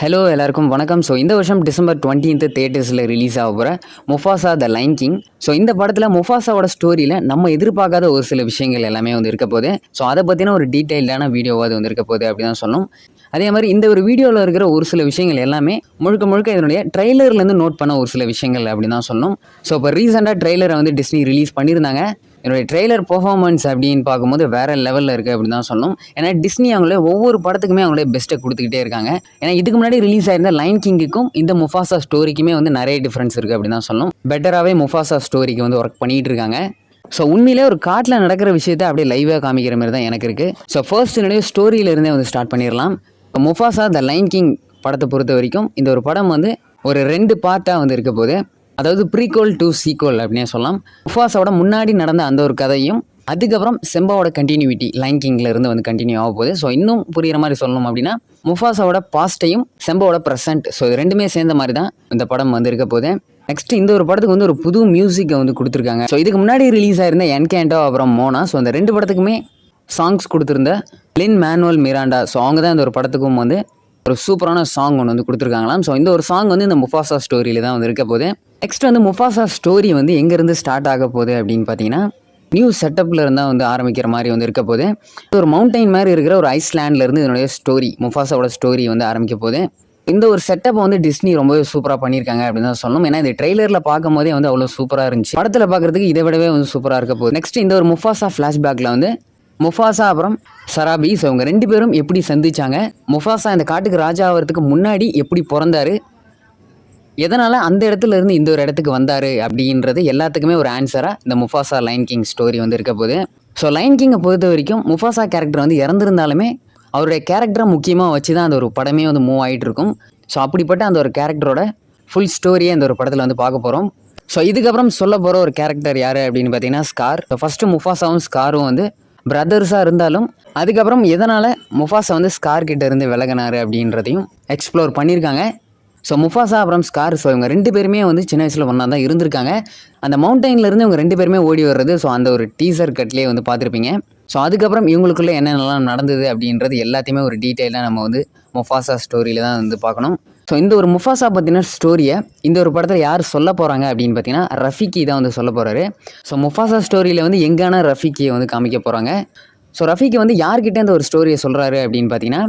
Hello எல்லாருக்கும் வணக்கம். So இந்த வருஷம் டிசம்பர் 20th தியேட்டர்ஸில் ரிலீஸ் ஆக போகிற Mufasa the line king. So இந்த படத்தில் முஃபாசாவோட ஸ்டோரியில் நம்ம எதிர்பார்க்காத ஒரு சில விஷயங்கள் எல்லாமே வந்து இருக்க போகுது. ஸோ அதை பற்றின ஒரு டீட்டெயில்டான வீடியோவாக அது வந்து இருக்க போகுது அப்படி தான் சொல்லணும். அதே மாதிரி இந்த ஒரு வீடியோவில் இருக்கிற ஒரு சில விஷயங்கள் எல்லாமே முழுக்க முழுக்க இதனுடைய ட்ரெய்லர்லேருந்து நோட் பண்ண ஒரு சில விஷயங்கள் அப்படி தான் சொல்லணும். ஸோ இப்போ ரீசெண்டாக ட்ரெய்லரை வந்து டிஸ்னி ரிலீஸ் பண்ணியிருந்தாங்க. என்னுடைய ட்ரெய்லர் பெர்ஃபார்மன்ஸ் அப்படின்னு பார்க்கும்போது வேறு லெவலில் இருக்குது அப்படின்னு தான் சொல்லணும். ஏன்னா டிஸ்னி அவங்களே ஒவ்வொரு படத்துக்குமே அவங்களே பெஸ்ட்டை கொடுத்துக்கிட்டே இருக்காங்க. ஏன்னா இதுக்கு முன்னாடி ரிலீஸ் ஆயிருந்த லைன் கிங்குக்கும் இந்த முஃபாசா ஸ்டோரிக்குமே வந்து நிறைய டிஃப்ரென்ஸ் இருக்குது அப்படின்னு தான் சொல்லணும். பெட்டராகவே முஃபாசா ஸ்டோரிக்கு வந்து ஒர்க் பண்ணிகிட்டு இருக்காங்க. ஸோ உண்மையிலே ஒரு காட்டில் நடக்கிற விஷயத்தை அப்படியே லைவாக காமிக்கிற மாதிரி தான் எனக்கு இருக்குது. ஸோ ஃபர்ஸ்ட் என்னுடைய ஸ்டோரியிலேருந்தே வந்து ஸ்டார்ட் பண்ணிடலாம். முஃபாசா த லைன் கிங் படத்தை பொறுத்த வரைக்கும் இந்த ஒரு படம் வந்து ஒரு 2 பார்ட்டாக வந்து இருக்க போது. அதாவது ப்ரீக்வல் டு சீக்வல் அப்படின்னே சொல்லலாம். முஃபாசாவோட முன்னாடி நடந்த அந்த ஒரு கதையும் அதுக்கப்புறம் செம்பாவோட கண்டினியூட்டி லைன் கிங்கில் இருந்து வந்து கண்டினியூ ஆக போகுது. ஸோ இன்னும் புரிகிற மாதிரி சொல்லணும் அப்படின்னா முஃபாசாவோட பாஸ்ட்டையும் செம்பாவோட ப்ரெசென்ட், ஸோ இது ரெண்டுமே சேர்ந்த மாதிரி தான் இந்த படம் வந்து இருக்க போகுது. நெக்ஸ்ட் இந்த ஒரு படத்துக்கு வந்து ஒரு புது மியூசிக்கை வந்து கொடுத்துருக்காங்க. ஸோ இதுக்கு முன்னாடி ரிலீஸ் ஆயிருந்த என்கேண்டோ அப்புறம் மோனா, ஸோ அந்த 2 படத்துக்குமே சாங்ஸ் கொடுத்துருந்த லின் மேனுவல் மிராண்டா, ஸோ அவங்க தான் இந்த ஒரு படத்துக்கும் வந்து ஒரு சூப்பரான சாங் ஒன்று வந்து கொடுத்துருக்காங்களாம். ஸோ இந்த ஒரு சாங் வந்து இந்த முஃபாசா ஸ்டோரியில் தான் வந்து இருக்க போகுது. நெக்ஸ்ட் வந்து முஃபாசா ஸ்டோரி வந்து எங்கேருந்து ஸ்டார்ட் ஆக போகுது அப்படின்னு பார்த்தீங்கன்னா நியூ செட்டப்பில் இருந்தால் வந்து ஆரம்பிக்கிற மாதிரி வந்து இருக்க போகுது. ஒரு மவுண்டைன் மாதிரி இருக்கிற ஒரு ஐஸ்லேண்ட்லேருந்து இதனுடைய ஸ்டோரி, முஃபாசாவோட ஸ்டோரி வந்து ஆரம்பிக்க போகுது. இந்த ஒரு செட்டப்பை வந்து டிஸ்னி ரொம்பவே சூப்பராக பண்ணியிருக்காங்க அப்படின்னு தான் சொல்லணும். ஏன்னா இந்த ட்ரெய்லரில் பார்க்கும் போதே வந்து அவ்வளோ சூப்பராக இருந்துச்சு. படத்தில் பார்க்குறதுக்கு இதை விடவே வந்து சூப்பராக இருக்க போகுது. நெக்ஸ்ட் இந்த ஒரு முஃபாசா ஃப்ளாஷ்பேக்கில் வந்து முஃபாசா அப்புறம் சராபி, ஸோ இவங்க 2 பேரும் எப்படி சந்திச்சாங்க, முஃபாசா இந்த காட்டுக்கு ராஜா ஆகிறதுக்கு முன்னாடி எப்படி பிறந்தாரு, எதனால் அந்த இடத்துல இருந்து இந்த ஒரு இடத்துக்கு வந்தார் அப்படின்றது எல்லாத்துக்குமே ஒரு ஆன்சராக இந்த முஃபாசா லைன் கிங் ஸ்டோரி வந்து இருக்க போகுது. ஸோ லைன் கிங்கை பொறுத்த வரைக்கும் முஃபாசா கேரக்டர் வந்து இறந்துருந்தாலுமே அவருடைய கேரக்டரை முக்கியமாக வச்சு தான் அந்த ஒரு படமே வந்து மூவ் ஆகிட்டு இருக்கும். ஸோ அப்படிப்பட்ட அந்த ஒரு கேரக்டரோட ஃபுல் ஸ்டோரியை இந்த ஒரு படத்தில் வந்து பார்க்க போகிறோம். ஸோ இதுக்கப்புறம் சொல்ல போகிற ஒரு கேரக்டர் யார் அப்படின்னு பார்த்தீங்கன்னா ஸ்கார். ஸோ ஃபஸ்ட்டு முஃபாசாவும் ஸ்காரும் வந்து பிரதர்ஸாக இருந்தாலும் அதுக்கப்புறம் எதனால் முஃபாசா வந்து ஸ்கார் கிட்ட இருந்து விலகினார் அப்படின்றதையும் எக்ஸ்ப்ளோர் பண்ணியிருக்காங்க. ஸோ முஃபாசா அப்புறம் ஸ்கார், ஸோ இவங்க 2 பேருமே வந்து சின்ன வயசில் ஒன்றா தான் இருந்திருக்காங்க. அந்த மவுண்டைன்லேருந்து இவங்க 2 பேருமே ஓடி வர்றது, ஸோ அந்த ஒரு டீசர் கட்லேயே வந்து பார்த்துருப்பீங்க. ஸோ அதுக்கப்புறம் இவங்களுக்குள்ளே என்னென்னலாம் நடந்தது அப்படின்றது எல்லாத்தையுமே ஒரு டீட்டெயிலாக நம்ம வந்து முஃபாசா ஸ்டோரியில் தான் வந்து பார்க்கணும். ஸோ இந்த ஒரு முஃபாசா பற்றின ஸ்டோரியை இந்த ஒரு படத்தில் யார் சொல்ல போகிறாங்க அப்படின்னு பார்த்தீங்கன்னா ரஃபிகி தான் வந்து சொல்ல போகிறாரு. ஸோ முஃபாசா ஸ்டோரியில் வந்து எங்கான ரஃபிகியை வந்து காமிக்க போகிறாங்க. ஸோ ரஃபிகி வந்து யார்கிட்ட இந்த ஒரு ஸ்டோரியை சொல்கிறாரு அப்படின்னு பார்த்தீங்கன்னா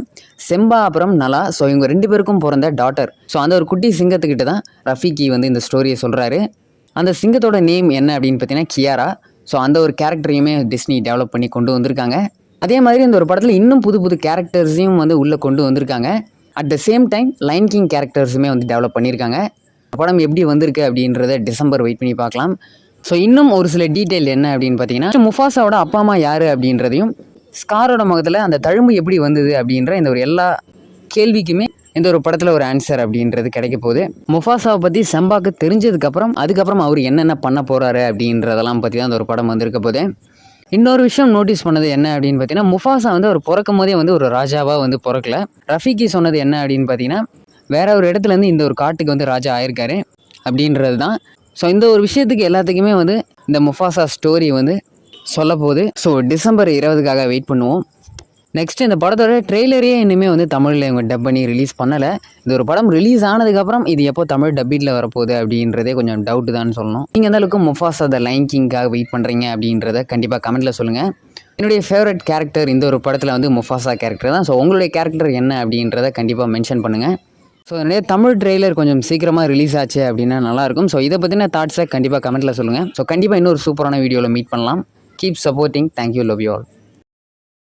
செம்பா அப்புறம் நலா, ஸோ இவங்க 2 பேருக்கும் பிறந்த டாட்டர். ஸோ அந்த ஒரு குட்டி சிங்கத்துக்கிட்ட தான் ரஃபிகி வந்து இந்த ஸ்டோரியை சொல்கிறாரு. அந்த சிங்கத்தோட நேம் என்ன அப்படின்னு பார்த்தீங்கன்னா கியாரா. ஸோ அந்த ஒரு கேரக்டரையுமே டிஸ்னி டெவலப் பண்ணி கொண்டு வந்திருக்காங்க. அதே மாதிரி இந்த ஒரு படத்தில் இன்னும் புது புது கேரக்டர்ஸையும் வந்து உள்ளே கொண்டு வந்திருக்காங்க. At the same time Lion King கேரக்டர்ஸுமே வந்து டெவலப் பண்ணியிருக்காங்க. படம் எப்படி வந்திருக்கு அப்படின்றத டிசம்பர் வெயிட் பண்ணி பார்க்கலாம். ஸோ இன்னும் ஒரு சில டீட்டெயில் என்ன அப்படின்னு பார்த்தீங்கன்னா முஃபாசாவோட அப்பா அம்மா யார் அப்படின்றதையும் ஸ்காரோட முகத்தில் அந்த தழும்பு எப்படி வந்தது அப்படின்ற இந்த ஒரு எல்லா கேள்விக்குமே இந்த ஒரு படத்தில் ஒரு ஆன்சர் அப்படின்றது கிடைக்க போகுது. முஃபாசாவை பற்றி செம்பாக்கு தெரிஞ்சதுக்கப்புறம் அதுக்கப்புறம் அவர் என்னென்ன பண்ண போகிறாரு அப்படின்றதெல்லாம் பற்றி தான் அந்த ஒரு படம் வந்திருக்க போகுது. இன்னொரு விஷயம் நோட்டீஸ் பண்ணது என்ன அப்படின்னு பார்த்தீங்கன்னா முஃபாசா வந்து அவர் பிறக்கும் போதே வந்து ஒரு ராஜாவாக வந்து பிறக்கல. ரஃபிகி சொன்னது என்ன அப்படின்னு பார்த்தீங்கன்னா வேற ஒரு இடத்துலேருந்து இந்த ஒரு காட்டுக்கு வந்து ராஜா ஆயிருக்காரு அப்படின்றது தான். ஸோ இந்த ஒரு விஷயத்துக்கு எல்லாத்துக்குமே வந்து இந்த முஃபாசா ஸ்டோரி வந்து சொல்ல போகுது. ஸோ டிசம்பர் 20க்காக வெயிட் பண்ணுவோம். நெக்ஸ்ட் இந்த படத்தோட ட்ரெய்லரே இனிமேல் வந்து தமிழில் இவங்க டப் பண்ணி ரிலீஸ் பண்ணலை. இந்த ஒரு படம் ரிலீஸ் ஆனதுக்கப்புறம் இது எப்போ தமிழ் டப்பிங்கில் வரப்போகுது அப்படின்றதே கொஞ்சம் டவுட்டு தான் சொல்லணும். நீங்கள் எந்த அளவுக்கு முஃபாசா த லைன் கிங்காக வெயிட் பண்ணுறீங்க அப்படின்றத கண்டிப்பாக கமெண்ட்டில் சொல்லுங்கள். என்னுடைய ஃபேவரட் கேரக்டர் இந்த ஒரு படத்தில் வந்து முஃபாசா கேரக்டர் தான். ஸோ உங்களுடைய கேரக்டர் என்ன அப்படின்றத கண்டிப்பாக மென்ஷன் பண்ணுங்கள். ஸோ நிறைய தமிழ் ட்ரெய்லர் கொஞ்சம் சீக்கிரமாக ரிலீஸ் ஆச்சு அப்படின்னா நல்லாயிருக்கும். ஸோ இதை பற்றின தாட்ஸை கண்டிப்பாக கமெண்ட்டில் சொல்லுங்கள். ஸோ கண்டிப்பாக இன்னொரு சூப்பரான வீடியோவில் மீட் பண்ணலாம். Keep supporting. Thank you. Love you all.